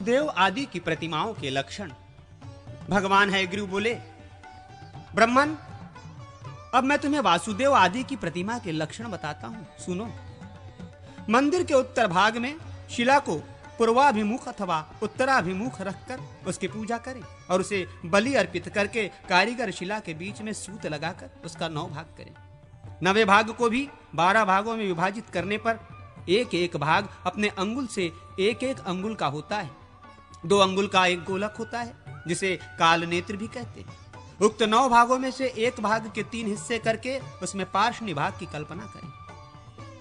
वासुदेव आदि की प्रतिमाओं के लक्षण। भगवान हयग्रीव बोले, ब्रह्मन, अब मैं तुम्हें वासुदेव आदि की प्रतिमा के लक्षण बताता हूं, सुनो। मंदिर के उत्तर भाग में शिला को पूर्वाभिमुख अथवा उत्तराभिमुख रखकर उसकी पूजा करें और उसे बलि अर्पित करके कारीगर शिला के बीच में सूत लगाकर उसका 9 भाग करें। 9वें भाग को भी 12 भागों में विभाजित करने पर एक एक भाग अपने अंगुल से एक एक अंगुल का होता है। 2 अंगुल का एक गोलक होता है जिसे काल नेत्र भी कहते हैं। उक्त 9 भागों में से एक भाग के 3 हिस्से करके उसमें पार्श्व भाग की कल्पना करें।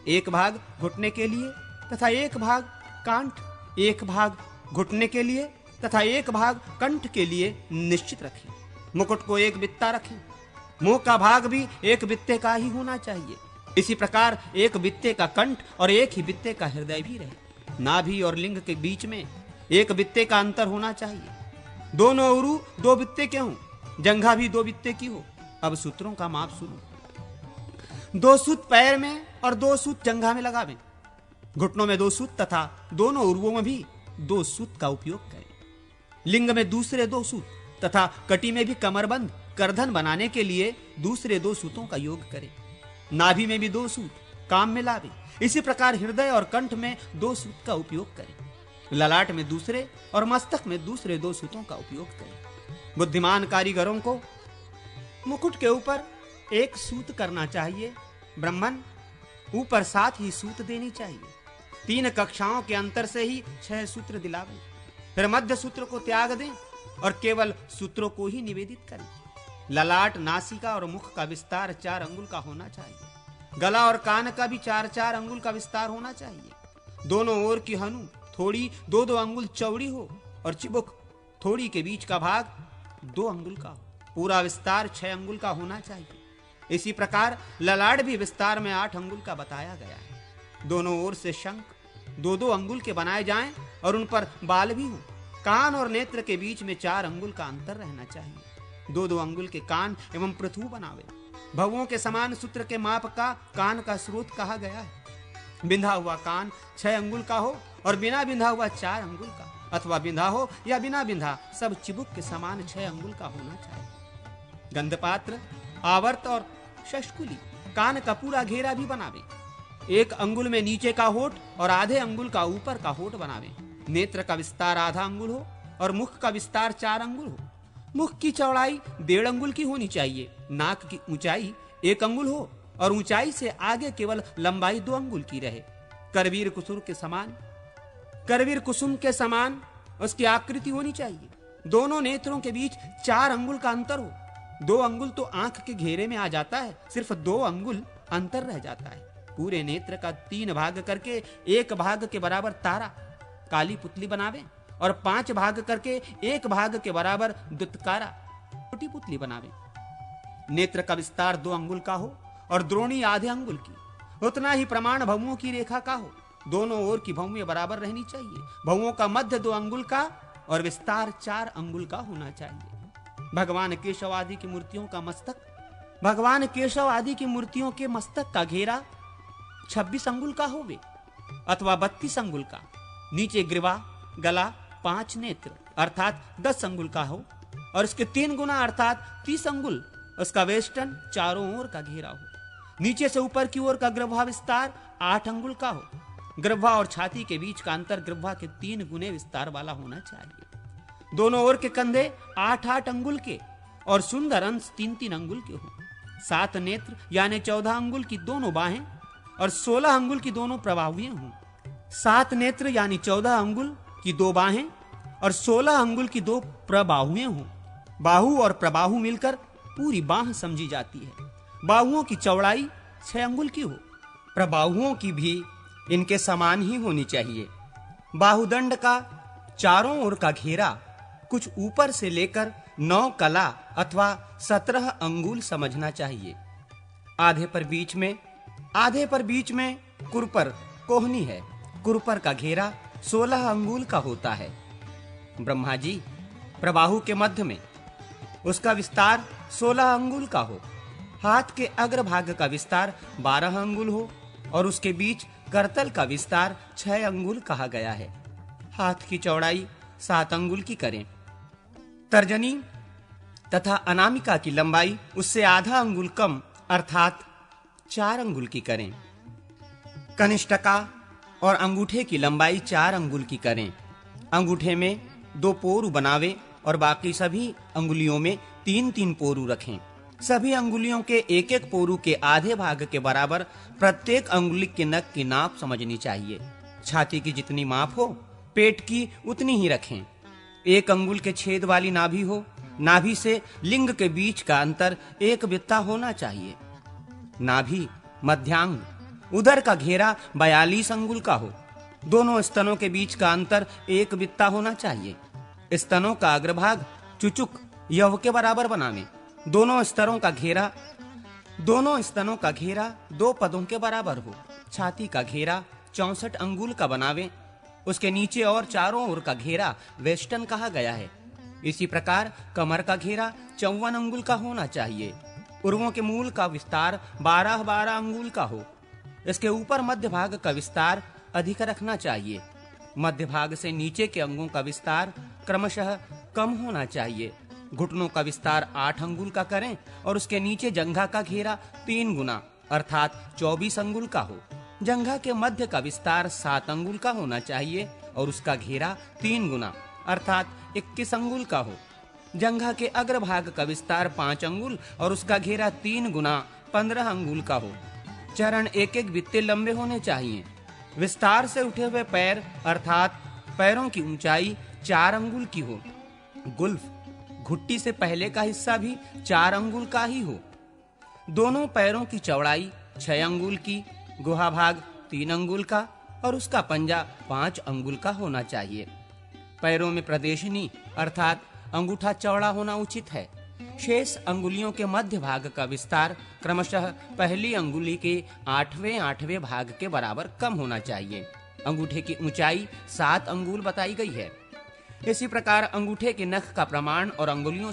एक भाग घुटने के लिए तथा एक भाग कांठ, एक भाग घुटने के लिए तथा एक भाग कंठ के लिए निश्चित रखें। मुकुट को एक बित्ता रखें। मुंह का भाग भी एक बित्ते का ही होना चाहिए। इसी प्रकार एक बित्ते का कंठ और एक ही बित्ते का हृदय भी रहे। नाभि और लिंग के बीच में एक बित्ते का अंतर होना चाहिए। दोनों उरु 2 बित्ते के हों, जंघा भी 2 बित्ते की हो। अब सूत्रों का माप सुनो। 2 सूत पैर में और 2 सूत जंघा में लगावें। घुटनों में 2 सूत तथा दोनों उरुओं में भी 2 सूत का उपयोग करें। लिंग में दूसरे 2 सूत तथा कटी में भी कमरबंद करधन बनाने के लिए दूसरे 2 सूतों का योग करें। नाभि में भी 2 सूत काम में लावे। इसी प्रकार हृदय और कंठ में 2 सूत का उपयोग करें। ललाट में दूसरे और मस्तक में दूसरे 2 सूतों का उपयोग करें। बुद्धिमान कारीगरों को मुकुट के ऊपर 1 सूत करना चाहिए। ब्राह्मण, ऊपर 7 ही सूत देनी चाहिए। 3 कक्षाओं के अंतर से ही 6 सूत्र दिलावें। फिर मध्य सूत्र को त्याग दें और केवल सूत्रों को ही निवेदित करें। ललाट, नासिका और मुख का विस्तार 4 अंगुल का होना चाहिए। गला और कान का भी 4-4 अंगुल का विस्तार होना चाहिए। दोनों ओर की हनु थोड़ी 2-2 अंगुल चौड़ी हो और चिबुक थोड़ी के बीच का भाग 2 अंगुल का हो। पूरा विस्तार 6 अंगुल का होना चाहिए। इसी प्रकार ललाट भी विस्तार में 8 अंगुल का बताया गया है। दोनों ओर से शंख 2-2 अंगुल के बनाए जाएं और उन पर बाल भी हों। कान और नेत्र के बीच में 4 अंगुल का अंतर रहना चाहिए। 2-2 अंगुल के कान एवं पृथु बनावे। भवों के समान सूत्र के माप का कान का स्रोत कहा गया है। बिंधा हुआ कान 6 अंगुल का हो और बिना बिंधा हुआ 4 अंगुल का, अथवा बिंधा हो या बिना बिंधा, सब चिबुक के समान 6 अंगुल का होना चाहिए। गंधपात्र, आवर्त और शष्कुली कान का पूरा घेरा भी बनावे। 1 अंगुल में नीचे का होठ और आधे अंगुल का ऊपर का होठ बनावे। नेत्र का विस्तार आधा अंगुल हो और मुख का विस्तार 4 अंगुल हो। मुख की चौड़ाई 1.5 अंगुल की होनी चाहिए। नाक की ऊंचाई 1 अंगुल हो और ऊंचाई से आगे केवल लंबाई 2 अंगुल की रहे। करवीर कुसुम के समान उसकी आकृति होनी चाहिए। दोनों नेत्रों के बीच 4 अंगुल का अंतर हो। 2 अंगुल तो आंख के घेरे में आ जाता है, सिर्फ 2 अंगुल अंतर रह जाता है। पूरे नेत्र का 3 भाग करके 1 भाग के बराबर तारा काली पुतली बनावे और 5 भाग करके 1 भाग के बराबर दुत्कारा छोटी पुतली बनावे। नेत्र का विस्तार 2 अंगुल का हो और द्रोणी आधे अंगुल की। उतना ही प्रमाण भवों की रेखा का हो। दोनों ओर की भौवें बराबर रहनी चाहिए। भवों का मध्य 2 अंगुल का और विस्तार 4 अंगुल का होना चाहिए। भगवान केशव आदि की मूर्तियों के मस्तक का घेरा 26 अंगुल का होवे अथवा 32 अंगुल का। नीचे ग्रीवा, गला, 5 नेत्र अर्थात 10 अंगुल का हो और इसके 3 गुना अर्थात 30 अंगुल उसका वेष्टन चारों ओर का घेरा हो। नीचे से ऊपर की ओर का ग्रीवा विस्तार 8 अंगुल का हो। ग्रीवा और छाती के बीच का अंतर ग्रीवा के 3 गुने विस्तार वाला होना चाहिए। दोनों ओर के कंधे 8-8 अंगुल के और सुंदर अंश 3-3 अंगुल के हो। 7 नेत्र यानी 14 अंगुल की दोनों बाहें और 16 अंगुल की दोनों प्रबाहुएं हों। 7 नेत्र यानी 14 अंगुल की 2 बाहें और 16 अंगुल की 2 प्रबाहुएं हों। बाहु और प्रबाहु मिलकर पूरी बाह समझी जाती है। बाहुओं की चौड़ाई 6 अंगुल की हो। प्रबाहुओं की भी इनके समान ही होनी चाहिए। बाहुदंड का चारों ओर का घेरा कुछ ऊपर से लेकर 9 कला अथवा 17 अंगुल समझना चाहिए। आधे पर बीच में कुरपर कोहनी है। कुरपर का घेरा 16 अंगुल का होता है। ब्रह्मा जी, प्रबाहु के मध्य में उसका विस्तार 16 अंगुल का हो। हाथ के अग्रभाग का विस्तार 12 अंगुल हो और उसके बीच करतल का विस्तार 6 अंगुल कहा गया है। हाथ की चौड़ाई 7 अंगुल की करें। तर्जनी तथा अनामिका की लंबाई उससे आधा अंगुल कम अर्थात 4 अंगुल की करें। कनिष्ठका और अंगूठे की लंबाई 4 अंगुल की करें। अंगूठे में 2 पोरू बनावे और बाकी सभी अंगुलियों में 3-3 पोरू रखें। सभी अंगुलियों के एक एक पोरू के आधे भाग के बराबर प्रत्येक अंगुली के नख की नाप समझनी चाहिए। छाती की जितनी माप हो पेट की उतनी ही रखें। एक अंगुल के छेद वाली नाभि हो। नाभि से लिंग के बीच का अंतर 1 बित्ता होना चाहिए। नाभि मध्यांग उदर का घेरा 42 अंगुल का हो। दोनों स्तनों के बीच का अंतर 1 बित्ता होना चाहिए। स्तनों का अग्रभाग चुचुक यव के बराबर बनावें। दोनों स्तनों का घेरा 2 पदों के बराबर हो। छाती का घेरा 64 अंगुल का बनावें। उसके नीचे और चारों ओर का घेरा वेस्टर्न कहा गया है। इसी प्रकार कमर का घेरा 54 अंगुल का होना चाहिए। उर्वों के मूल का विस्तार 12-12 अंगुल का हो। इसके ऊपर मध्य भाग का विस्तार अधिक रखना चाहिए। मध्य भाग से नीचे के अंगों का विस्तार क्रमशः कम होना चाहिए। घुटनों का विस्तार 8 अंगुल का करें और उसके नीचे जंघा का घेरा 3 गुना अर्थात 24 अंगुल का हो। जंघा के मध्य का विस्तार 7 अंगुल का होना चाहिए और उसका घेरा 3 गुना अर्थात 21 अंगुल का हो। जंघा के अग्रभाग का विस्तार 5 अंगुल और उसका घेरा 3 गुना 15 अंगुल का हो। चरण 1-1 बित्ते लंबे होने चाहिए। विस्तार से उठे हुए पैर अर्थात पैरों की ऊंचाई 4 अंगुल की हो। गुल्फ घुट्टी से पहले का हिस्सा भी 4 अंगुल का ही हो। दोनों पैरों की चौड़ाई 6 अंगुल की, गुहा भाग 3 अंगुल का और उसका पंजा 5 अंगुल का होना चाहिए। पैरों में प्रदेशनी अर्थात अंगूठा चौड़ा होना उचित है। शेष अंगुलियों के मध्य भाग का विस्तार क्रमशः पहली अंगुली के 8वें भाग के बराबर कम होना चाहिए। अंगूठे की ऊंचाई 7 अंगुल बताई गई है। इसी प्रकार अंगूठे के नख का प्रमाण और अंगुलियों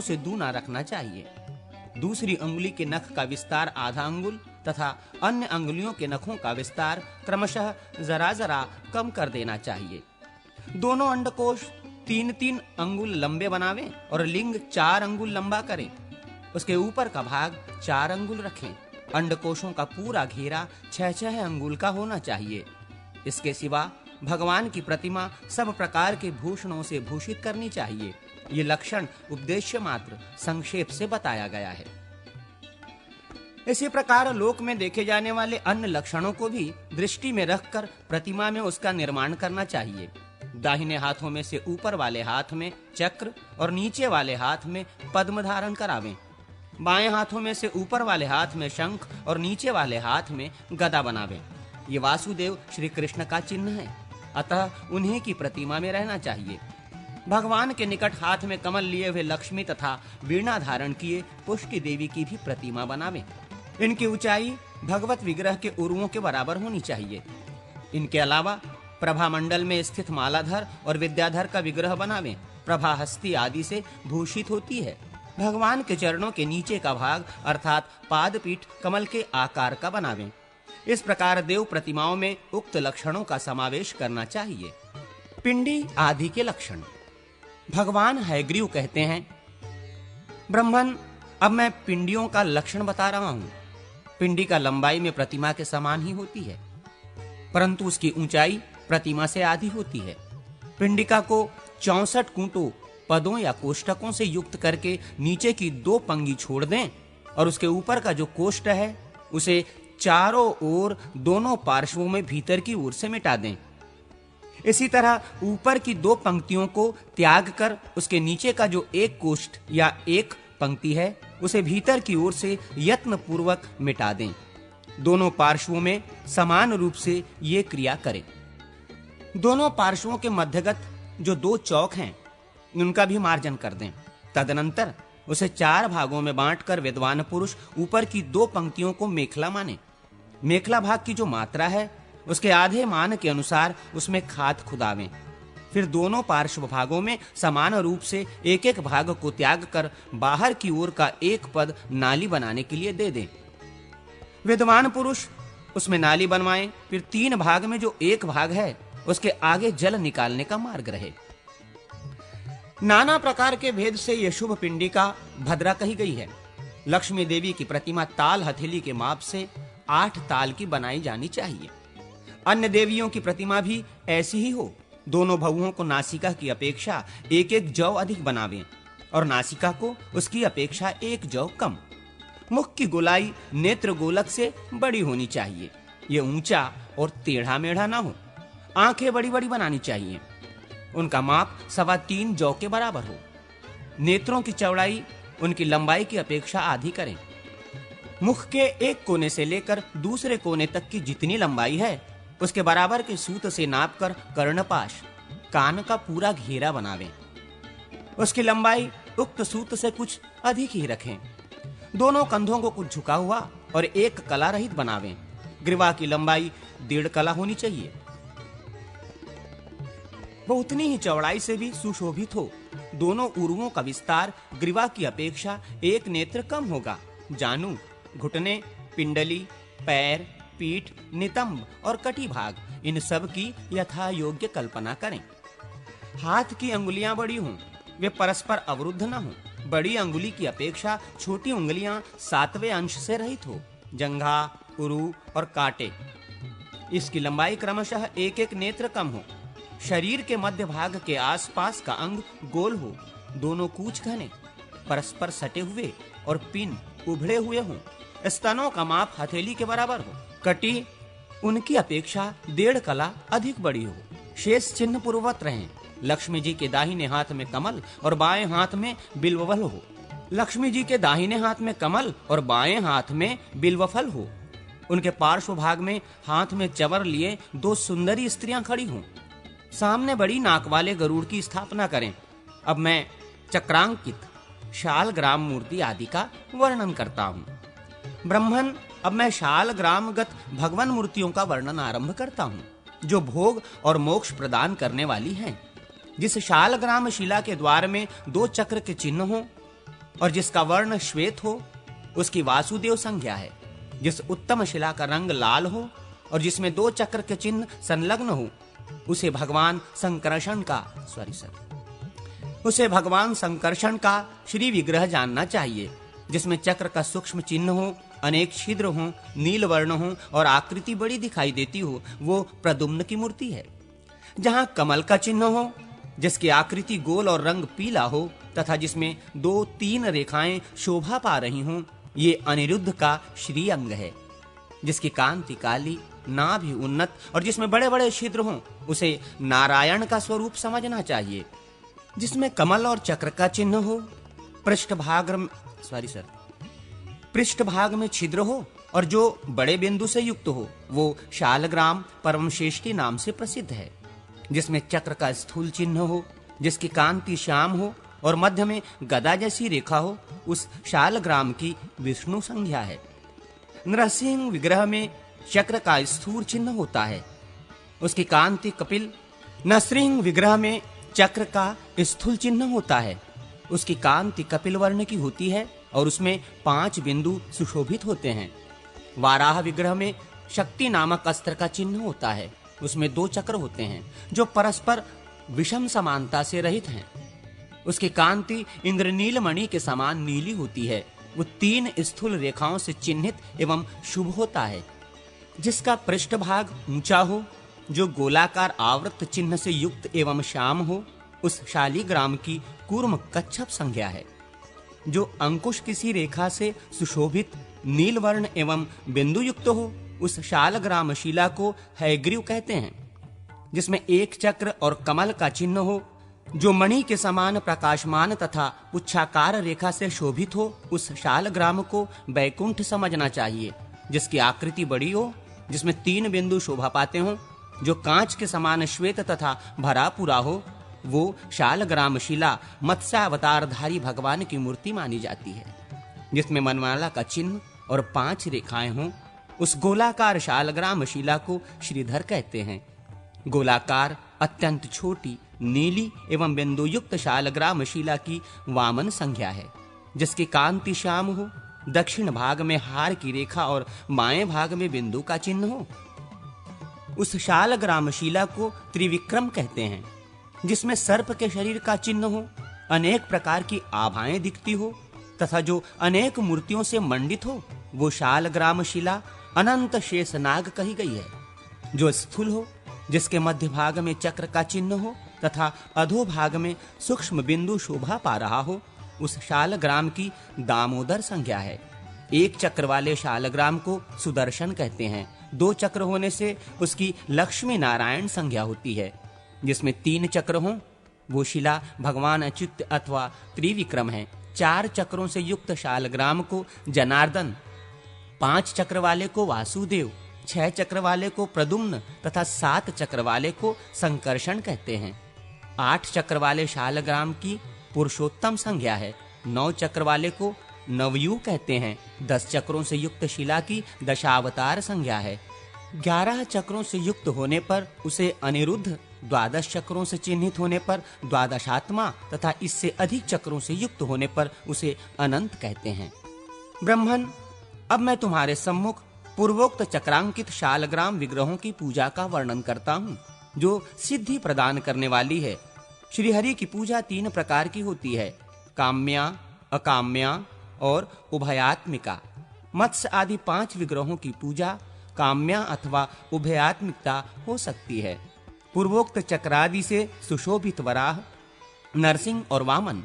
से दूना रखना चाहिए। दूसरी अंगुली के नख का विस्तार आधा अंगुल तथा अन्य अंगुलियों के नखों का विस्तार क्रमशः जरा कम कर देना चाहिए। दोनों अंडकोश 3-3 अंगुल लंबे बनावें और लिंग 4 अंगुल लंबा करें। उसके ऊपर का भाग 4 अंगुल रखें। अंडकोशों का पूरा घेरा 6-6 अंगुल का होना चाहिए। इसके सिवा भगवान की प्रतिमा सब प्रकार के भूषणों से भूषित करनी चाहिए। ये लक्षण उपदेश्य मात्र संक्षेप से बताया गया है। इसी प्रकार लोक में देखे जाने वाले अन्य लक्षणों को भी दृष्टि में रखकर प्रतिमा में उसका निर्माण करना चाहिए। दाहिने हाथों में से ऊपर वाले हाथ में चक्र और नीचे वाले हाथ में पद्म धारण करावें। बाएं हाथों में से ऊपर वाले हाथ में शंख और नीचे वाले हाथ में गदा बनावें। ये वासुदेव श्री कृष्ण का चिन्ह है, अतः उन्हीं की प्रतिमा में रहना चाहिए। भगवान के निकट हाथ में कमल लिए हुए लक्ष्मी तथा वीणा धारण किए पुष्टि देवी की भी प्रतिमा बनावें। इनकी ऊंचाई भगवत विग्रह के उर्वों के बराबर होनी चाहिए। इनके अलावा प्रभा मंडल में स्थित मालाधर और विद्याधर का विग्रह बनावें। प्रभा हस्ती आदि से भूषित होती है। भगवान के चरणों के नीचे का भाग अर्थात पादपीठ कमल के आकार का बनावें। इस प्रकार देव प्रतिमाओं में उक्त लक्षणों का समावेश करना चाहिए। पिंडी आदि के लक्षण। भगवान हयग्रीव कहते हैं, ब्रह्मन, अब मैं पिंडियों का लक्षण बता रहा हूं। पिंडी का लंबाई में प्रतिमा के समान ही होती है, परंतु उसकी ऊंचाई प्रतिमा से आधी होती है। पिंडिका को 64 कूटों पदों या कोष्ठकों से युक्त करके नीचे की 2 पंक्ति छोड़ दें और उसके ऊपर का जो कोष्ठ है उसे चारों ओर दोनों पार्श्वों में भीतर की ओर से मिटा दें। इसी तरह ऊपर की 2 पंक्तियों को त्याग कर उसके नीचे का जो एक कोष्ठ या एक पंक्ति है उसे भीतर की ओर से यत्न पूर्वक मिटा दें। दोनों पार्श्वों में समान रूप से ये क्रिया करें। दोनों पार्श्वों के मध्यगत जो 2 चौक हैं उनका भी मार्जन कर दें। तदनंतर उसे 4 भागों में बांटकर विद्वान पुरुष ऊपर की 2 पंक्तियों को मेखला माने। मेखला भाग की जो मात्रा है उसके आधे मान के अनुसार उसमें खाद खुदावें। फिर दोनों पार्श्व भागों में समान रूप से एक एक भाग को त्याग कर बाहर की ओर का एक पद नाली बनाने के लिए दे दें। विद्वान पुरुष उसमें नाली बनवाएं, फिर 3 भाग में जो एक भाग है उसके आगे जल निकालने का मार्ग रहे। नाना प्रकार के भेद से यह शुभ पिंडिका भद्रा कही गई है। लक्ष्मी देवी की प्रतिमा ताल हथेली के माप से 8 ताल की बनाई जानी चाहिए। अन्य देवियों की प्रतिमा भी ऐसी ही हो। दोनों भवों को नासिका की अपेक्षा 1-1 जौ अधिक बनावें और नासिका को उसकी अपेक्षा 1 जौ कम। मुख की गोलाई नेत्र गोलक से बड़ी होनी चाहिए। ये ऊंचा और टेढ़ा मेढ़ा ना हो। आंखें बड़ी बड़ी बनानी चाहिए। उनका माप 3.25 जौ के बराबर हो। नेत्रों की चौड़ाई उनकी लंबाई की अपेक्षा आधी करें। मुख के एक कोने से लेकर दूसरे कोने तक की जितनी लंबाई है उसके बराबर के सूत से नापकर कर्णपाश कान का पूरा घेरा बनावें। उसकी लंबाई उक्त सूत से कुछ अधिक ही रखें। दोनों कंधों को कुछ झुका हुआ और एक कला रहित बनावें। ग्रीवा की लंबाई 1.5 कला होनी चाहिए। वो उतनी ही चौड़ाई से भी सुशोभित हो। दोनों उरुओं का विस्तार ग्रीवा की अपेक्षा 1 नेत्र कम होगा। जानु, घुटने, पिंडली, पैर, पीठ, नितंब और कटी भाग, इन सब की यथा योग्य कल्पना करें। हाथ की अंगुलियां बड़ी हों, वे परस्पर अवरुद्ध न हों। बड़ी अंगुली की अपेक्षा छोटी उंगलियां 7वें अंश से रहित हो। जंघा, उरु और कांटे, इसकी लंबाई क्रमशः 1-1 नेत्र कम हो। शरीर के मध्य भाग के आसपास का अंग गोल हो। दोनों कूच घने, परस्पर सटे हुए और पिन उभड़े हुए हों। स्तनों का माप हथेली के बराबर हो। कटी उनकी अपेक्षा 1.5 कला अधिक बड़ी हो। शेष चिन्ह पूर्ववत रहें। लक्ष्मी जी के दाहिने हाथ में कमल और बाएं हाथ में बिल्वफल हो। लक्ष्मी जी के दाहिने हाथ में कमल और बाएं हाथ में बिल्वफल हो। उनके पार्श्व भाग में हाथ में चवर लिए 2 सुंदरी स्त्रियां खड़ी हों। सामने बड़ी नाक वाले गरुड़ की स्थापना करें। अब मैं चक्रांकित शाल ग्राम मूर्ति आदि का वर्णन करता हूँ। ब्रह्मन, अब मैं शाल ग्रामगत भगवान मूर्तियों का वर्णन आरंभ करता हूँ, जो भोग और मोक्ष प्रदान करने वाली हैं। जिस शाल ग्राम शिला के द्वार में 2 चक्र के चिन्ह हो और जिसका वर्ण श्वेत हो, उसकी वासुदेव संज्ञा है। जिस उत्तम शिला का रंग लाल हो और जिसमें 2 चक्र के चिन्ह संलग्न हो, उसे भगवान संकर्षण का श्री विग्रह जानना चाहिए। जिसमें चक्र का सूक्ष्म चिन्ह हो, अनेक छिद्र हो, नील वर्ण हो और आकृति बड़ी दिखाई देती हो, वो प्रद्युम्न की मूर्ति है। जहाँ कमल का चिन्ह हो, जिसकी आकृति गोल और रंग पीला हो तथा जिसमें 2-3 रेखाएं शोभा पा रही हों, ये अनिरुद्ध का श्री अंग है। जिसकी कांति काली, नाभि उन्नत और जिसमें बड़े बड़े छिद्र हों, उसे नारायण का स्वरूप समझना चाहिए। जिसमें कमल और चक्र का चिन्ह हो, पृष्ठभाग में छिद्र हो और जो बड़े बिंदु से युक्त हो, वो शालग्राम परमश्रेष्ठी नाम से प्रसिद्ध है। जिसमें चक्र का स्थूल चिन्ह हो, जिसकी कांति श्याम हो और मध्य में गदा जैसी रेखा हो, उस शालग्राम की विष्णु संज्ञा है। नरसिंह विग्रह में चक्र का स्थूल चिन्ह होता है, उसकी कांति कपिल। नरसिंह विग्रह में चक्र का स्थूल चिन्ह होता है, उसकी कांति कपिल वर्ण की होती है और उसमें 5 बिंदु सुशोभित होते हैं। वाराह विग्रह में शक्ति नामक अस्त्र का चिन्ह होता है, उसमें 2 चक्र होते हैं जो परस्पर विषम समानता से रहित हैं। उसकी कांति इंद्रनील मणि के समान नीली होती है। वो 3 स्थूल रेखाओं से चिन्हित एवं शुभ होता है। जिसका पृष्ठभाग ऊंचा हो, जो गोलाकार आवृत चिन्ह से युक्त एवं श्याम हो, उस शालिग्राम की कूर्म कच्छप संज्ञा है। जो अंकुश किसी रेखा से सुशोभित नील वर्ण एवं बिंदु युक्त हो, उस शालग्राम शिला को हैग्रीव कहते हैं। जिसमें 1 चक्र और कमल का चिन्ह हो, जो मणि के समान प्रकाशमान तथा पुच्छाकार रेखा से शोभित हो, उस शालग्राम को बैकुंठ समझना चाहिए। जिसकी आकृति बड़ी हो, जिसमें 3 बिंदु शोभा पाते हो, जो कांच के समान श्वेत तथा भरा पूरा हो, वो शालग्राम शिला मत्स्यावतारधारी भगवान की मूर्ति मानी जाती है। जिसमें मनमाला का चिन्ह और 5 रेखाएं हों, उस गोलाकार शालग्राम शिला को श्रीधर कहते हैं। गोलाकार, अत्यंत छोटी, नीली एवं बिंदुयुक्त शालग्राम शिला की वामन संज्ञा है। जिसकी कांति श्याम हो, दक्षिण भाग में हार की रेखा और बाएं भाग में बिंदु का चिन्ह हो। उस शालग्राम शिला को त्रिविक्रम कहते हैं, जिसमें सर्प के शरीर का चिन्ह हो, अनेक प्रकार की आभाएं दिखती हो तथा जो अनेक मूर्तियों से मंडित हो, वो शालग्राम शिला अनंत शेषनाग कही गई है। जो स्थूल हो, जिसके मध्य भाग में चक्र का चिन्ह हो तथा अधोभाग में सूक्ष्म बिंदु शोभा पा रहा हो, उस शालग्राम की दामोदर संज्ञा है। एक चक्र वाले शालग्राम को सुदर्शन कहते हैं। 2 चक्र होने से उसकी लक्ष्मी नारायण संज्ञा होती है। जिसमें 3 चक्र हों, वो शिला भगवान अच्युत अथवा त्रिविक्रम है। 4 चक्रों से युक्त शालग्राम को जनार्दन, 5 चक्र वाले को वासुदेव, 6 चक्र वाले को प्रद्युम्न तथा 7 चक्र वाले को संकर्षण कहते हैं। 8 चक्र वाले शालग्राम की पुरुषोत्तम संज्ञा है। 9 चक्र वाले को नवयु कहते हैं। 10 चक्रों से युक्त शिला की दशावतार संज्ञा है। 11 चक्रों से युक्त होने पर उसे अनिरुद्ध, 12 चक्रों से चिन्हित होने पर द्वादशात्मा तथा इससे अधिक चक्रों से युक्त होने पर उसे अनंत कहते हैं। ब्रह्मन, अब मैं तुम्हारे सम्मुख पूर्वोक्त चक्रांकित शालग्राम विग्रहों की पूजा का वर्णन करता हूँ, जो सिद्धि प्रदान करने वाली है। श्रीहरि की पूजा 3 प्रकार की होती है: काम्या, अकाम्या और उभयात्मिका। मत्स्य आदि 5 विग्रहों की पूजा काम्या अथवा उभयात्मिकता हो सकती है। पूर्वोक्त चक्रादि से सुशोभित वराह, नरसिंह और वामन,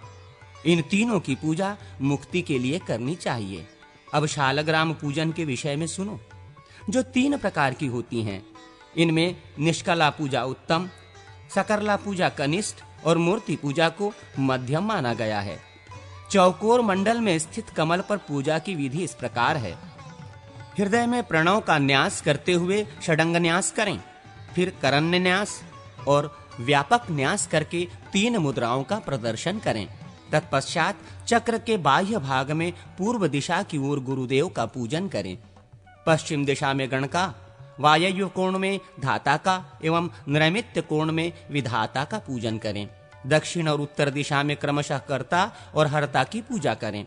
इन तीनों की पूजा मुक्ति के लिए करनी चाहिए। अब शालग्राम पूजन के विषय में सुनो, जो 3 प्रकार की होती हैं। इनमें निष्कला पूजा उत्तम, सकरला पूजा कनिष्ठ और मूर्ति पूजा को मध्यम माना गया है। चौकोर मंडल में स्थित कमल पर पूजा की विधि इस प्रकार है: हृदय में प्रणव का न्यास करते हुए षडंग न्यास करें, फिर करन्य न्यास और व्यापक न्यास करके 3 मुद्राओं का प्रदर्शन करें। तत्पश्चात चक्र के बाह्य भाग में पूर्व दिशा की ओर गुरुदेव का पूजन करें। पश्चिम दिशा में गणका, वायव्य कोण में धाता का एवं नैऋत्य कोण में विधाता का पूजन करें। दक्षिण और उत्तर दिशा में क्रमशः कर्ता और हर्ता की पूजा करें।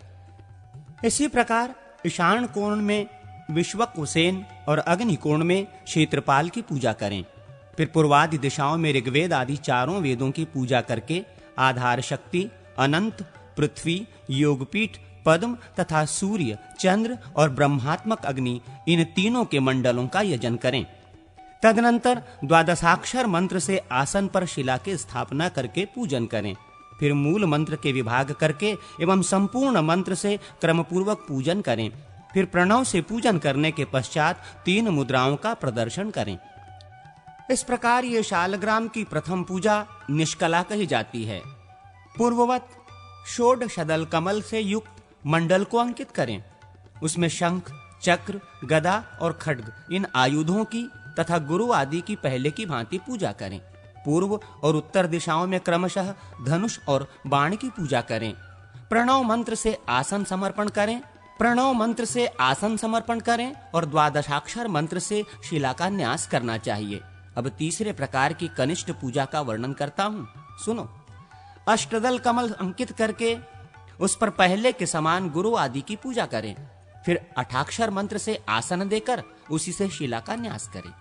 इसी प्रकार ईशान कोण में विश्वक्सेन और अग्नि कोण में क्षेत्रपाल की पूजा करें। फिर पूर्वादि दिशाओं में ऋग्वेद आदि 4 वेदों की पूजा करके आधार शक्ति, अनंत, पृथ्वी, योगपीठ, पद्म तथा सूर्य, चंद्र और ब्रह्मात्मक अग्नि, इन तीनों के मंडलों का यजन करें। तदनंतर द्वादशाक्षर मंत्र से आसन पर शिला की स्थापना करके पूजन करें। फिर मूल मंत्र के विभाग करके एवं संपूर्ण मंत्र से क्रमपूर्वक पूजन करें। फिर प्रणव से पूजन करने के पश्चात 3 मुद्राओं का प्रदर्शन करें। इस प्रकार ये शालग्राम की प्रथम पूजा निष्कला कही जाती है। पूर्ववत षोडशदल कमल से युक्त मंडल को अंकित करें। उसमें शंख, चक्र, गदा और खड्ग, इन आयुधों की तथा गुरु आदि की पहले की भांति पूजा करें। पूर्व और उत्तर दिशाओं में क्रमशः धनुष और बाण की पूजा करें। प्रणव मंत्र से आसन समर्पण करें और द्वादशाक्षर मंत्र से शिला का न्यास करना चाहिए। अब तीसरे प्रकार की कनिष्ठ पूजा का वर्णन करता हूँ, सुनो। अष्टदल कमल अंकित करके उस पर पहले के समान गुरु आदि की पूजा करें। फिर 8 अक्षर मंत्र से आसन देकर उसी से शिला का न्यास करें।